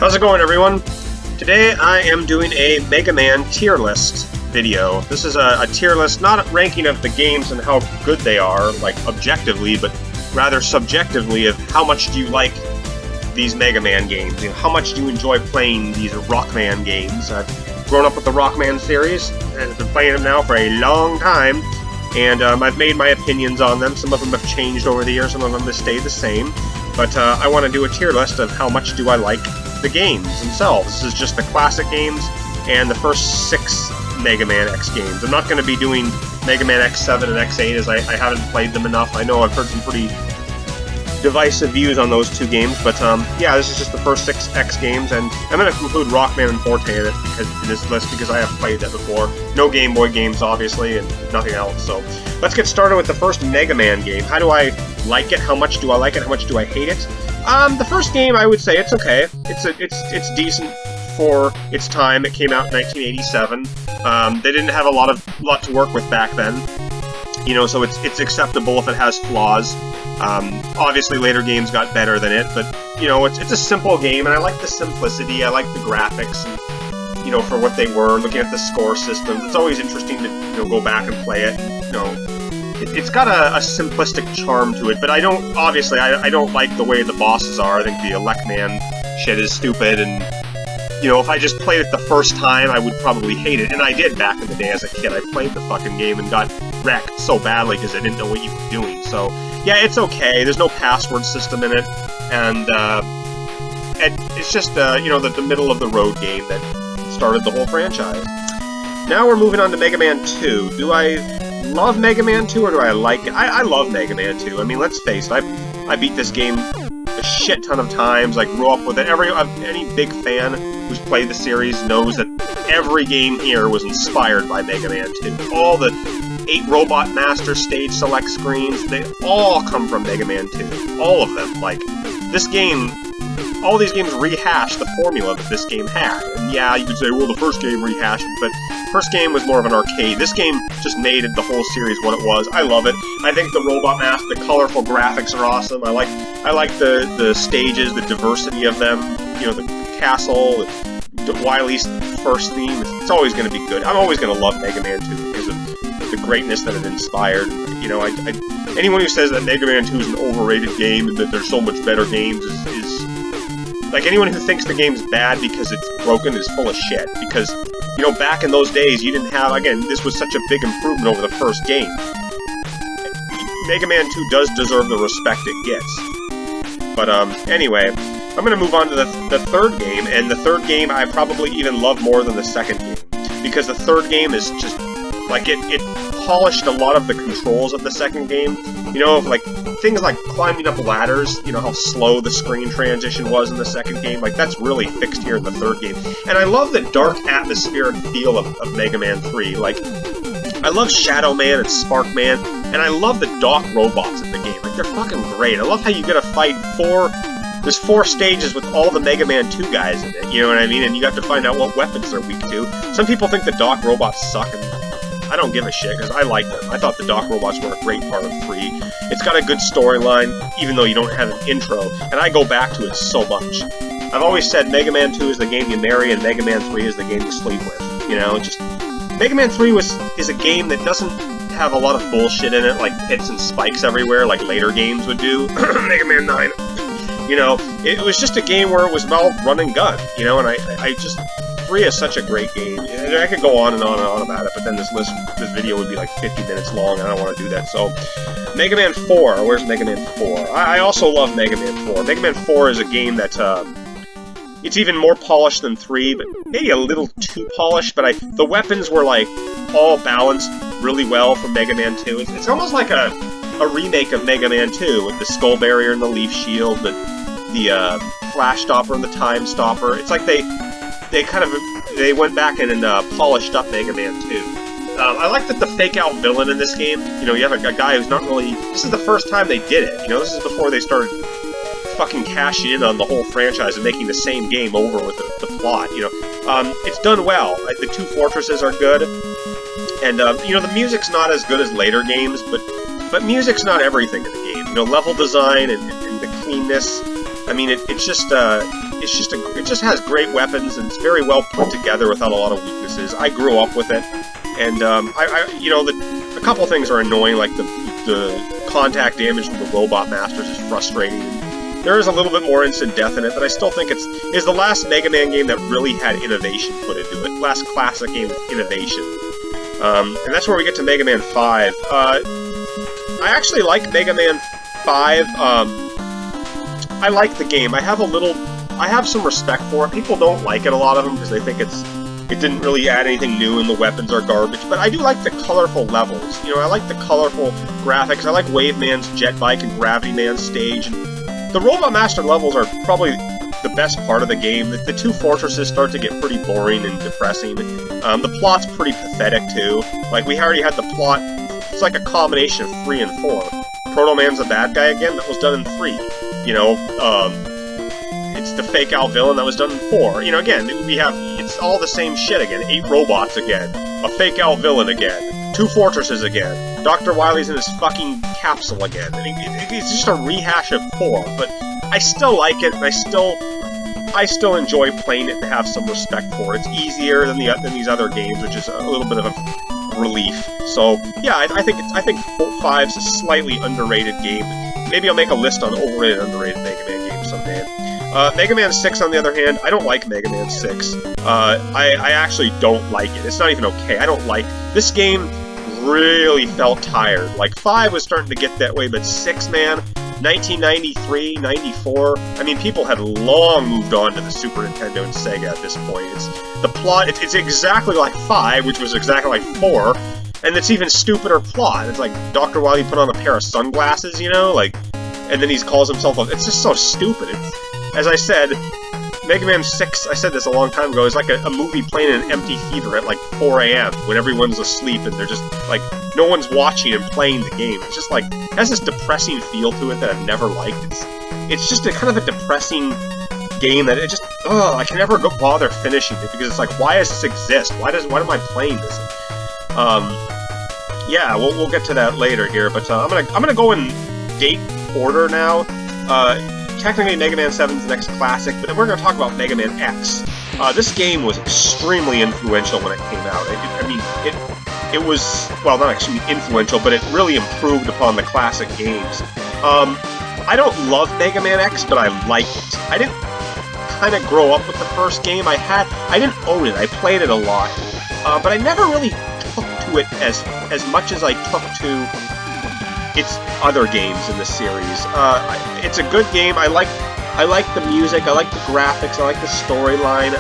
How's it going, everyone? Today I am doing a Megaman tier list video. This is a tier list, not a ranking of the games and how good they are, like objectively, but rather subjectively of how much do you like these Mega Man games. You know, how much do you enjoy playing these Rockman games? I've grown up with the Rockman series and I've been playing them now for a long time, and I've made my opinions on them. Some of them have changed over the years, some of them have stayed the same, but I want to do a tier list of how much do I like the games themselves. This is just the classic games and the first 6 Mega Man X games. I'm not going to be doing Mega Man X7 and X8 as I haven't played them enough. I know I've heard some pretty divisive views on those 2 games, but yeah, this is just the first 6 X games, and I'm going to include Rockman and Forte in this list because I have played that before. No Game Boy games, obviously, and nothing else. So let's get started with the first Mega Man game. How do I like it? How much do I like it? How much do I hate it? The first game, I would say it's okay. It's decent for its time. It came out in 1987. They didn't have a lot to work with back then, you know, so it's acceptable if it has flaws. Obviously later games got better than it, but you know, it's a simple game, and I like the simplicity. I like the graphics, and, you know, for what they were. Looking at the score systems, it's always interesting to, you know, go back and play it. You know, it's got a simplistic charm to it, but I don't like the way the bosses are. I think the Elecman shit is stupid, and you know, if I just played it the first time, I would probably hate it, and I did back in the day as a kid. I played the fucking game and got wrecked so badly because I didn't know what you were doing. So yeah, it's okay. There's no password system in it, and it's just you know, the middle of the road game that started the whole franchise. Now we're moving on to Mega Man 2. Do I love Mega Man 2 or do I like it? I love Mega Man 2. I mean, let's face it, I beat this game a shit ton of times. I grew up with it. Any big fan who's played the series knows that every game here was inspired by Mega Man 2. All the 8 Robot Master stage select screens, they all come from Mega Man 2. All of them. Like, this game, all these games rehash the formula that this game had. And yeah, you could say, well, the first game rehashed it, but first game was more of an arcade. This game just made the whole series what it was. I love it. I think the Robot Master, the colorful graphics are awesome. I like the stages, the diversity of them. You know, the castle, Wily's first theme. It's always going to be good. I'm always going to love Mega Man 2 because of the greatness that it inspired. You know, anyone who says that Mega Man 2 is an overrated game and that there's so much better games is like, anyone who thinks the game's bad because it's broken is full of shit. Because, you know, back in those days, you didn't have, again, this was such a big improvement over the first game. Mega Man 2 does deserve the respect it gets. But, anyway, I'm going to move on to the third game, and the third game I probably even love more than the second game. Because the third game is just, like, it polished a lot of the controls of the second game. You know, like, things like climbing up ladders, you know, how slow the screen transition was in the second game, like, that's really fixed here in the third game. And I love the dark atmospheric feel of Mega Man 3. Like, I love Shadow Man and Spark Man, and I love the Doc robots in the game. Like, they're fucking great. I love how you get to fight there's 4 stages with all the Mega Man 2 guys in it, you know what I mean? And you have to find out what weapons they're weak to. Some people think the Doc robots suck, and I don't give a shit, because I like them. I thought the Doc robots were a great part of 3. It's got a good storyline, even though you don't have an intro, and I go back to it so much. I've always said Mega Man 2 is the game you marry, and Mega Man 3 is the game you sleep with. You know, just Mega Man 3 is a game that doesn't have a lot of bullshit in it, like pits and spikes everywhere, like later games would do. Mega Man 9. You know, it was just a game where it was about run and gun, you know, and I just... 3 is such a great game. I could go on and on and on about it, but then this video would be like 50 minutes long, and I don't want to do that. So, Mega Man 4. Where's Mega Man 4? I also love Mega Man 4. Mega Man 4 is a game that, it's even more polished than 3, but maybe a little too polished, but the weapons were, like, all balanced really well for Mega Man 2. It's almost like a remake of Mega Man 2, with the Skull Barrier and the Leaf Shield, the Flash Stopper and the Time Stopper. It's like they went back and polished up Mega Man 2. I like that the fake-out villain in this game, you know, you have a guy who's not really... This is the first time they did it, you know, this is before they started fucking cashing in on the whole franchise and making the same game over with the plot, you know. It's done well. The 2 fortresses are good, and, you know, the music's not as good as later games, but music's not everything in the game. You know, level design and the cleanness, I mean, it's just, it just has great weapons, and it's very well put together without a lot of weaknesses. I grew up with it, and you know, a couple things are annoying, like the contact damage from the Robot Masters is frustrating. There is a little bit more instant death in it, but I still think it's the last Mega Man game that really had innovation put into it. Last classic game with innovation. And that's where we get to Mega Man 5. I actually like Mega Man 5. I like the game. I have some respect for it. People don't like it, a lot of them, because they think it didn't really add anything new and the weapons are garbage, but I do like the colorful levels. You know, I like the colorful graphics. I like Wave Man's jet bike and Gravity Man's stage, and the Robot Master levels are probably the best part of the game. The two fortresses start to get pretty boring and depressing. The plot's pretty pathetic, too. Like, we already had the plot. It's like a combination of 3 and 4. Proto Man's the bad guy again. That was done in 3. You know, it's the fake out villain that was done in 4. You know, again, it's all the same shit again. 8 robots again. A fake out villain again. 2 fortresses again. Dr. Wily's in his fucking capsule again. It's just a rehash of 4, but I still like it, and I still enjoy playing it and have some respect for it. It's easier than these other games, which is a little bit of a relief. So yeah, I think 5's a slightly underrated game. Maybe I'll make a list on overrated and underrated Mega Man games someday. Mega Man 6, on the other hand, I don't like Mega Man 6. I actually don't like it. It's not even okay. I don't like... This game really felt tired. Like, 5 was starting to get that way, but 6, man, 1993, 94, I mean, people had long moved on to the Super Nintendo and Sega at this point. The plot, it's exactly like 5, which was exactly like 4, and it's even stupider plot. It's like Dr. Wily put on a pair of sunglasses, you know, like, and then he calls himself a... It's just so stupid. As I said, Mega Man 6, I said this a long time ago, is like a movie playing in an empty theater at like 4 a.m. when everyone's asleep and they're just, like, no one's watching and playing the game. It's just like, it has this depressing feel to it that I've never liked. It's just a kind of a depressing game that it just, I can never bother finishing it, because it's like, why does this exist? Why am I playing this? Yeah, we'll get to that later here, but I'm gonna go in date order now. Technically, Mega Man 7 is the next classic, but then we're going to talk about Mega Man X. This game was extremely influential when it came out. It was, well, not actually influential, but it really improved upon the classic games. I don't love Mega Man X, but I liked it. I didn't kind of grow up with the first game. I didn't own it. I played it a lot, but I never really took to it as much as I took to its other games in the series. It's a good game. I like the music, I like the graphics, I like the storyline,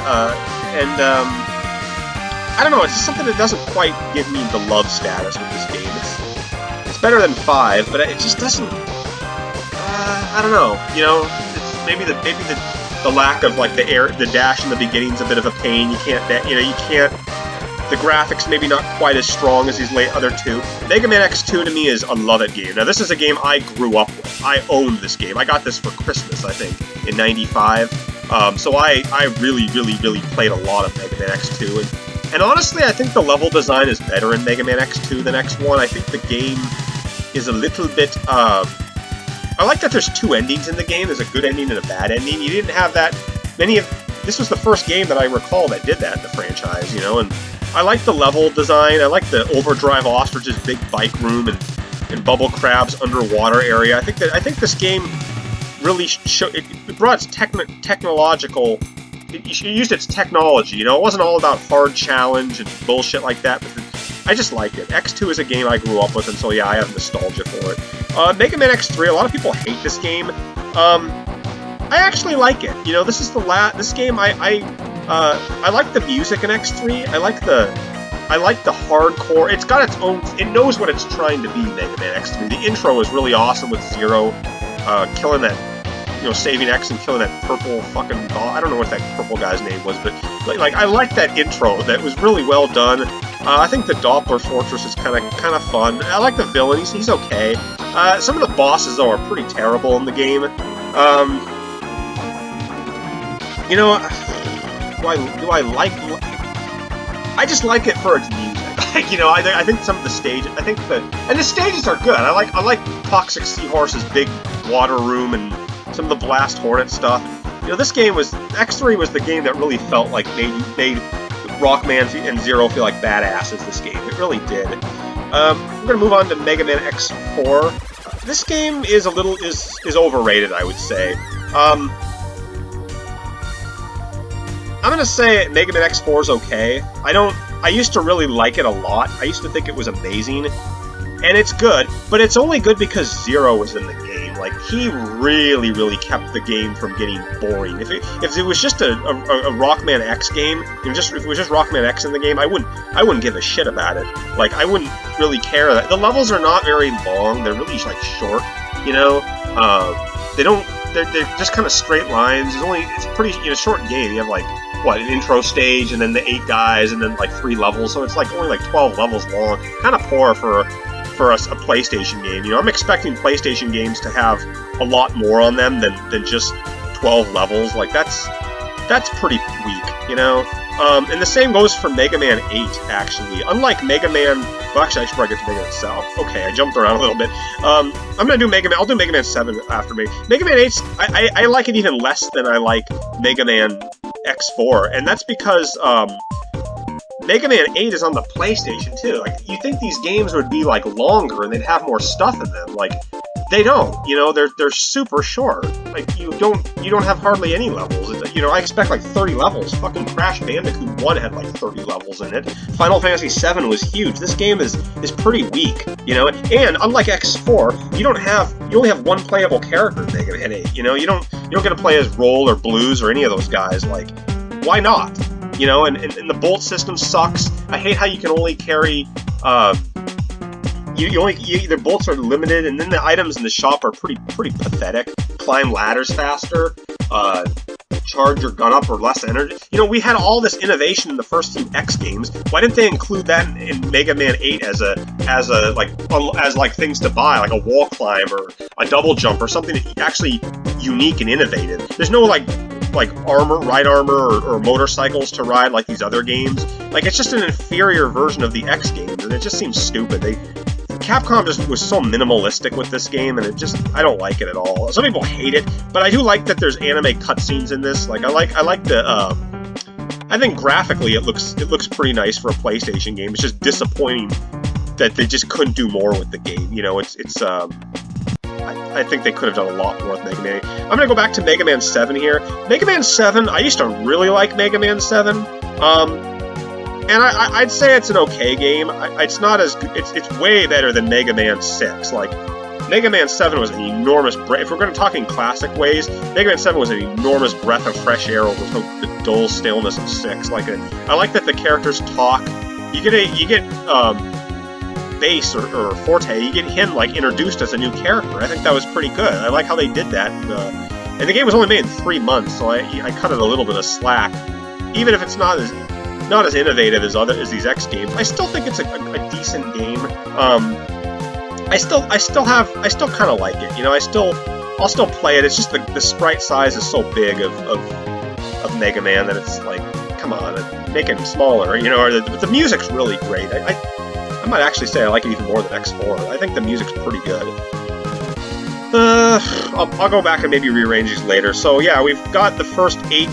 and I don't know, it's something that doesn't quite give me the love status with this game. It's better than 5, but it just doesn't... I don't know, you know, it's maybe the lack of, like, the dash in the beginning's a bit of a pain. You can't... The graphics maybe not quite as strong as these other two. Mega Man X2 to me is a love-it game. Now, this is a game I grew up with. I owned this game. I got this for Christmas, I think, in '95. So I really, really, really played a lot of Mega Man X2. And honestly, I think the level design is better in Mega Man X2 than X1. I think the game is a little bit... I like that there's 2 endings in the game. There's a good ending and a bad ending. You didn't have that... This was the first game that I recall that did that in the franchise, you know, and... I like the level design. I like the Overdrive Ostrich's big bike room and Bubble Crab's underwater area. I think this game really it brought its technological. It used its technology. You know, it wasn't all about hard challenge and bullshit like that. But I just liked it. X2 is a game I grew up with, and so yeah, I have nostalgia for it. Mega Man X3. A lot of people hate this game. I actually like it. You know, this is this game I like the music in X3. I like the hardcore. It's got its own... It knows what it's trying to be, Mega Man X3. The intro is really awesome with Zero killing that... You know, saving X and killing that purple fucking doll. I don't know what that purple guy's name was, but like I like that intro. That was really well done. I think the Doppler Fortress is kind of fun. I like the villain. He's okay. Some of the bosses, though, are pretty terrible in the game. You know... Do I like... I just like it for its music. You know, I think some of the stage... And the stages are good. I like Toxic Seahorse's big water room and some of the Blast Hornet stuff. You know, this game was, X3 was the game that really felt like made Rockman and Zero feel like badasses this game. It really did. We're gonna move on to Mega Man X4. This game is is overrated, I would say. I'm gonna say Mega Man X4 is okay. I used to really like it a lot. I used to think it was amazing. And it's good, but it's only good because Zero was in the game. Like, he really, really kept the game from getting boring. If it was just a Rockman X game, if it was just Rockman X in the game, I wouldn't give a shit about it. Like, I wouldn't really care. That the levels are not very long. They're really like short, you know. They're just kind of straight lines. It's a pretty short game. You have like what, an intro stage, and then the 8 guys, and then like 3 levels. So it's like only like 12 levels long. Kind of poor for a PlayStation game. You know, I'm expecting PlayStation games to have a lot more on them than just 12 levels. Like, that's pretty weak, you know? And the same goes for Mega Man 8, actually. Unlike Mega Man... Well, actually, I should probably get to Mega Man 7. Okay, I jumped around a little bit. I'm gonna do Mega Man... I'll do Mega Man 7 after me. Mega Man 8, I like it even less than I like Mega Man X4, and that's because, Mega Man 8 is on the PlayStation, too. Like, you think these games would be, like, longer and they'd have more stuff in them. Like, they don't. You know, they're super short. Like, you don't have hardly any levels. You know, I expect, like, 30 levels. Fucking Crash Bandicoot 1 had, like, 30 levels in it. Final Fantasy 7 was huge. This game is pretty weak, you know? And, unlike X4, you only have one playable character in Mega Man 8, you know? You don't get to play as Roll or Blues or any of those guys. Like, why not? You know, and the bolt system sucks. I hate how you can only carry, their bolts are limited, and then the items in the shop are pretty pathetic. Climb ladders faster, charge your gun up or less energy. You know, we had all this innovation in the first few X games. Why didn't they include that in Mega Man 8 as things to buy, like a wall climb or a double jump or something actually unique and innovative? There's no like ride armor or motorcycles to ride like these other games. Like, it's just an inferior version of the X games, and it just seems stupid. Capcom just was so minimalistic with this game, and I don't like it at all. Some people hate it, but I do like that there's anime cutscenes in this. Like, I like the, I think graphically it looks pretty nice for a PlayStation game. It's just disappointing that they just couldn't do more with the game. You know, I think they could have done a lot more with Mega Man 8. I'm gonna go back to Mega Man 7 here. Mega Man 7, I used to really like Mega Man 7. And I'd say it's an okay game. It's not as good. It's way better than Mega Man 6. Like, Mega Man 7 was an enormous breath. If we're going to talk in classic ways, Mega Man 7 was an enormous breath of fresh air over the dull stillness of 6. Like, I like that the characters talk. You get Bass or Forte. You get him like introduced as a new character. I think that was pretty good. I like how they did that. And the game was only made in 3 months, so I cut it a little bit of slack. Even if it's not as innovative as these X games, I still think it's a decent game. I still kind of like it. You know, I'll still play it. It's just the sprite size is so big of Mega Man that it's like, come on, make it smaller. You know, but the music's really great. I might actually say I like it even more than X4. I think the music's pretty good. I'll go back and maybe rearrange these later. So yeah, we've got the first 8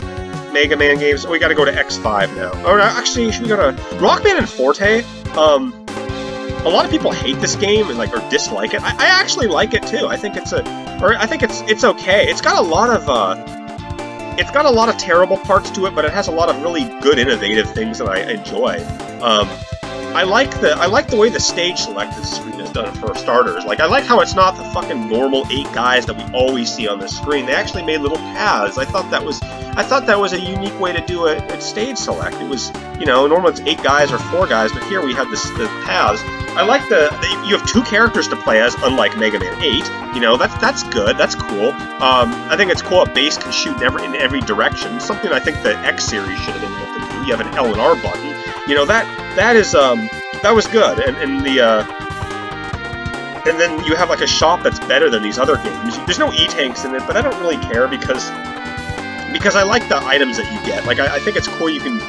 Mega Man games. We got to go to X5 now. Oh, no, actually, should we go to Rockman and Forte? A lot of people hate this game and or dislike it. I actually like it too. I think it's okay. It's got a lot of terrible parts to it, but it has a lot of really good, innovative things that I enjoy. I like the way the stage selected screen is done for starters. Like, I like how it's not the fucking normal 8 guys that we always see on the screen. They actually made little paths. I thought that was a unique way to do a stage select. It was, you know, normally it's 8 guys or 4 guys, but here we have the paths. I like you have 2 characters to play as, unlike Mega Man 8. You know, that's good. That's cool. I think it's cool. A Bass can shoot in every direction. Something I think the X series should have been able to do. You have an L and R button. You know, that was good. And then you have like a shop that's better than these other games. There's no E-tanks in it, but I don't really care because I like the items that you get. Like, I think it's cool you can...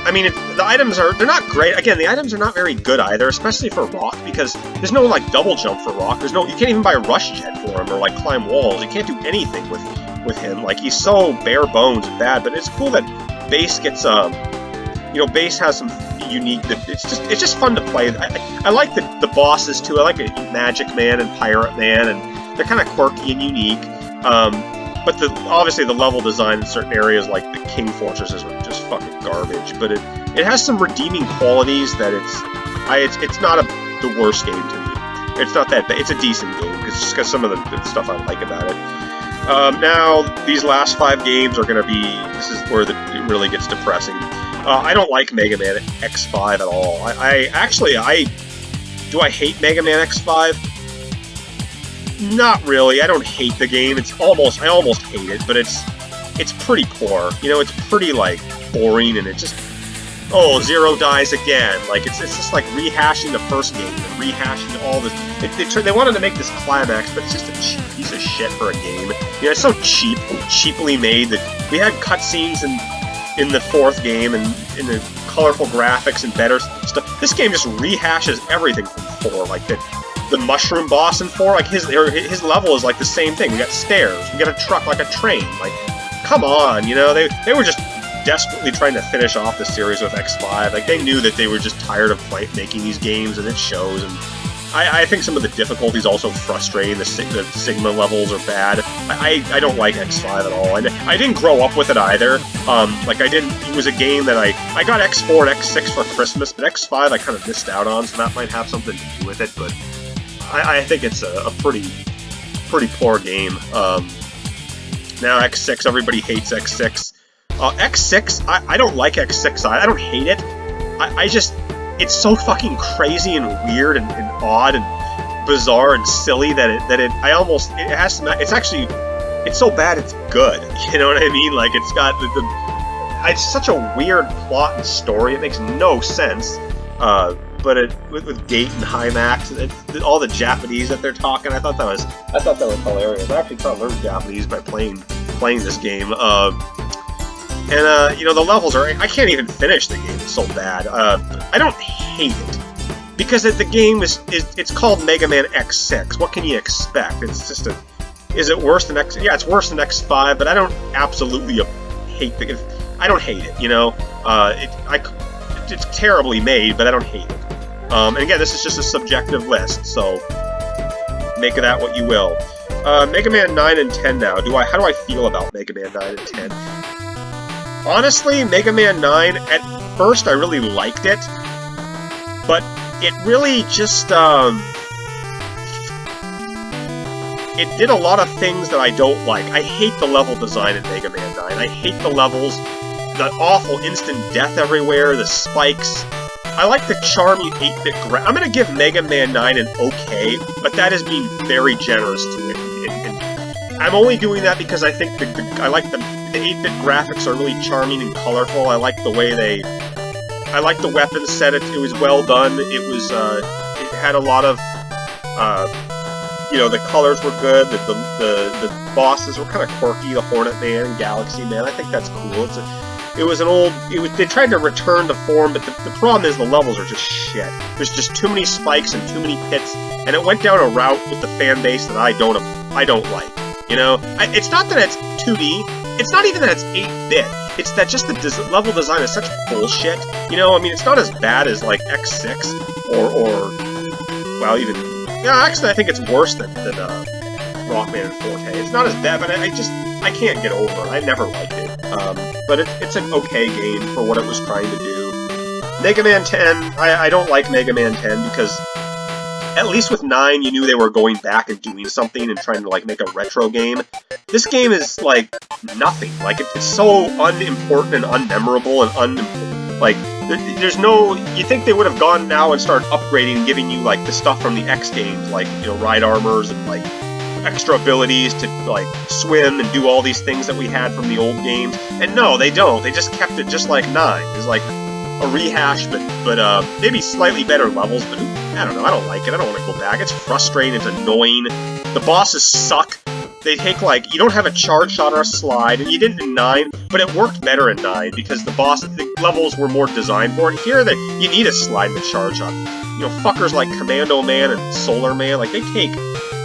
I mean, the items they're not great. Again, the items are not very good either, especially for Rock, because there's no, like, double jump for Rock. You can't even buy a rush jet for him or, like, climb walls. You can't do anything with with him. Like, he's so bare bones and bad, but it's cool that Bass gets, you know, Bass has some unique, it's just fun to play. I like the bosses, too. I like Magic Man and Pirate Man, and they're kind of quirky and unique. But obviously the level design in certain areas, like the King Fortresses, are just fucking garbage. But it has some redeeming qualities that it's not the worst game to me. It's not that bad. It's a decent game, just because some of the stuff I like about it. Now, these last 5 games are going to be... This is where it really gets depressing. I don't like Mega Man X5 at all. Do I hate Mega Man X5? Not really. I don't hate the game. I almost hate it, but it's pretty poor. You know, it's pretty, like, boring, and it just... Oh, Zero dies again. Like, it's just like rehashing the first game and rehashing all this. They wanted to make this climax, but it's just a cheap piece of shit for a game. You know, it's so cheaply made that we had cutscenes in the 4th game and in the colorful graphics and better stuff. This game just rehashes everything from 4. Like the mushroom boss in 4, like his level is like the same thing. We got stairs, we got a truck, like a train. Like, come on, you know, they were just desperately trying to finish off the series with X5. Like, they knew that they were just tired of making these games, and it shows. And I think some of the difficulties also frustrating. The Sigma levels are bad. I don't like X5 at all. I didn't grow up with it either. It was a game that I got X4 and X6 for Christmas, but X5 I kind of missed out on, so that might have something to do with it. But I think it's a pretty poor game. Now X6, everybody hates X6. X6, I don't like X6. I don't hate it. It's so fucking crazy and weird and odd and bizarre and silly that it's so bad it's good. You know what I mean? Like, it's got it's such a weird plot and story. It makes no sense. But with Gate and Hymax, all the Japanese that they're talking, I thought that was hilarious. I actually taught to learn Japanese by playing this game. You know, the levels are... I can't even finish the game, it's so bad. I don't hate it. Because the game it's called Mega Man X6. What can you expect? It's just a... Is it worse than X... Yeah, it's worse than X5, but I don't absolutely hate the... I don't hate it, you know? It's terribly made, but I don't hate it. And again, this is just a subjective list, so... Make of that what you will. Mega Man 9 and 10 now. How do I feel about Mega Man 9 and 10? Honestly, Mega Man 9, at first I really liked it, but it really just, it did a lot of things that I don't like. I hate the level design in Mega Man 9. I hate the levels, the awful instant death everywhere, the spikes. I like the charming 8-bit I'm gonna give Mega Man 9 an okay, but that is being very generous to it. And I'm only doing that because I think I like the 8-bit graphics are really charming and colorful. I like the way I like the weapon set. It was well done. It was, it had a lot of, you know, the colors were good. The bosses were kind of quirky. The Hornet Man and Galaxy Man. I think that's cool. They tried to return to form, but the problem is the levels are just shit. There's just too many spikes and too many pits, and it went down a route with the fan base that I don't like. You know, it's not that it's 2D. It's not even that it's 8-bit. It's that just the level design is such bullshit. You know, I mean, it's not as bad as, like, X6 well, even... Yeah, actually, I think it's worse than Rockman and Forte. It's not as bad, but I can't get over it. I never liked it. But it's an okay game for what it was trying to do. Mega Man 10, I don't like Mega Man 10 because... At least with 9, you knew they were going back and doing something and trying to, like, make a retro game. This game is, like, nothing. Like, it's so unimportant and unmemorable and there's no... You think they would have gone now and started upgrading and giving you, like, the stuff from the X games, like, you know, ride armors and, like, extra abilities to, like, swim and do all these things that we had from the old games. And no, they don't. They just kept it just like 9. It's like a rehash, but maybe slightly better levels, but I don't know, I don't like it, I don't want to go back. It's frustrating, it's annoying. The bosses suck. They take, like, you don't have a charge shot or a slide, and you didn't in 9, but it worked better in 9, because the levels were more designed for it. Here, you need a slide and a charge shot. You know, fuckers like Commando Man and Solar Man, like, they take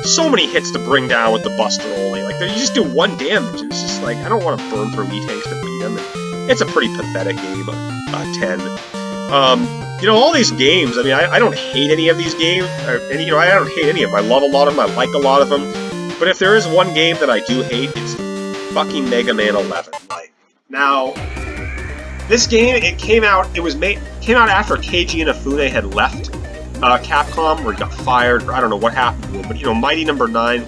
so many hits to bring down with the Buster only. Like, you just do 1 damage, and it's just like, I don't want to burn through E-Tanks to beat him. It's a pretty pathetic game, 10. You know, all these games, I mean, I don't hate any of these games, and, you know, I don't hate any of them. I love a lot of them, I like a lot of them, but if there is one game that I do hate, it's fucking Mega Man 11. Like, now, this game, it came out after Keiji Inafune had left Capcom, or he got fired, or I don't know what happened to him, but, you know, Mighty Number 9,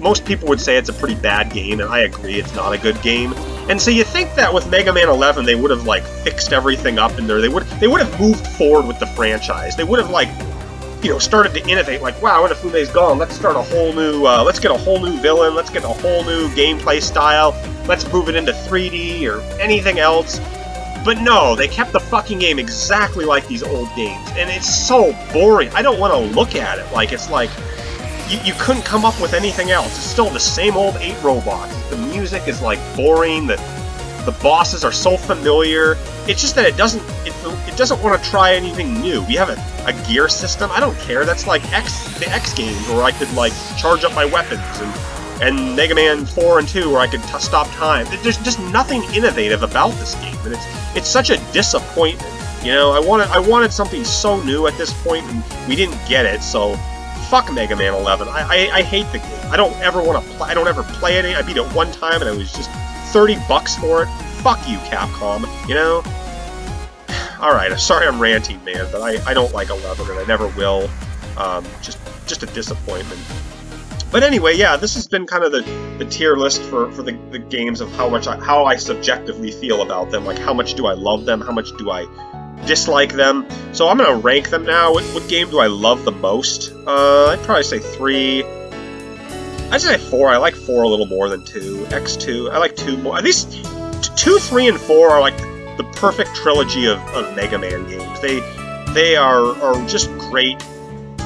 most people would say it's a pretty bad game, and I agree, it's not a good game. And so you think that with Mega Man 11, they would have, like, fixed everything up in there. They would have moved forward with the franchise. They would have, like, you know, started to innovate. Like, wow, Inafune's gone. Let's start a whole new, let's get a whole new villain. Let's get a whole new gameplay style. Let's move it into 3D or anything else. But no, they kept the fucking game exactly like these old games. And it's so boring. I don't want to look at it. Like, it's like, you couldn't come up with anything else. It's still the same old 8 robots. The music is, like, boring. The bosses are so familiar. It's just that it doesn't want to try anything new. We have a gear system. I don't care. That's like the X games where I could, like, charge up my weapons, and Mega Man 4 and 2 where I could stop time. There's just nothing innovative about this game, and it's such a disappointment. You know, I wanted something so new at this point, and we didn't get it. So fuck Mega Man 11. I hate the game. I don't ever want to play. I don't ever play it. I beat it one time, and it was just $30 for it. Fuck you, Capcom. You know. All right. Sorry, I'm ranting, man, but I don't like 11, and I never will. Just a disappointment. But anyway, yeah, this has been kind of the tier list for the games of how I subjectively feel about them. Like, how much do I love them? How much do I dislike them? So I'm gonna rank them now. What game do I love the most? I'd probably say 3. I'd say 4. I like 4 a little more than 2. X2. I like 2 more. At least 2, 3, and 4 are like the perfect trilogy of Mega Man games. They are just great.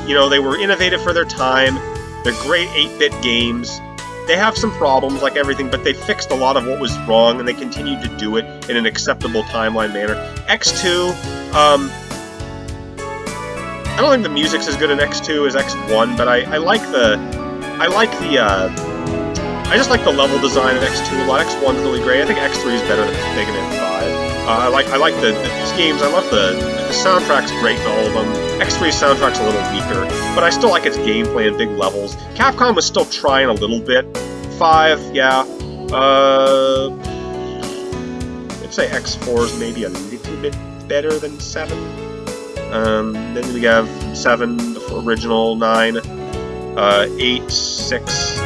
You know, they were innovative for their time. They're great 8-bit games. They have some problems, like everything, but they fixed a lot of what was wrong, and they continued to do it in an acceptable timeline manner. X2, I don't think the music's as good in X2 as X1, but I just like the level design in X2 a lot. X1's really great. I think X3 is better than Mega Man 5. I like these games. I love the soundtrack's great in all of them. X3's soundtrack's a little weaker, but I still like its gameplay and big levels. Capcom was still trying a little bit. 5, yeah. I'd say X4 is maybe a little bit better than 7. Then we have 7, the original, 9, 8, 6,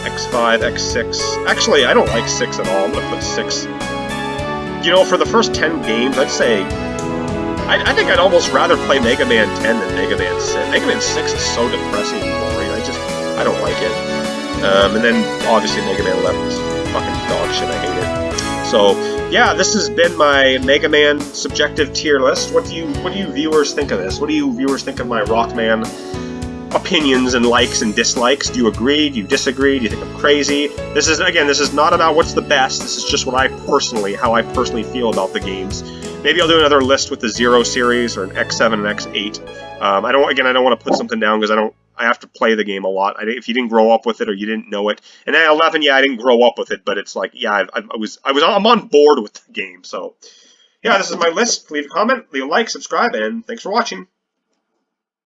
X5, X6. Actually, I don't like 6 at all. I'm gonna put 6. You know, for the first 10 games, I'd say I think I'd almost rather play Mega Man 10 than Mega Man 6. Mega Man 6 is so depressing and boring. I don't like it. And then obviously Mega Man 11 is fucking dog shit. I hate it. So yeah, this has been my Mega Man subjective tier list. What do you viewers think of this? What do you viewers think of my Rockman opinions and likes and dislikes? Do you agree? Do you disagree? Do you think I'm crazy? This is not about what's the best. This is just how I personally feel about the games. Maybe I'll do another list with the Zero series or an X7 and X8. I don't want to put something down because I have to play the game a lot. If you didn't grow up with it or you didn't know it, and then 11, yeah, I didn't grow up with it, but it's like, yeah, I'm on board with the game. So yeah, this is my list. Leave a comment, leave a like, subscribe, and thanks for watching.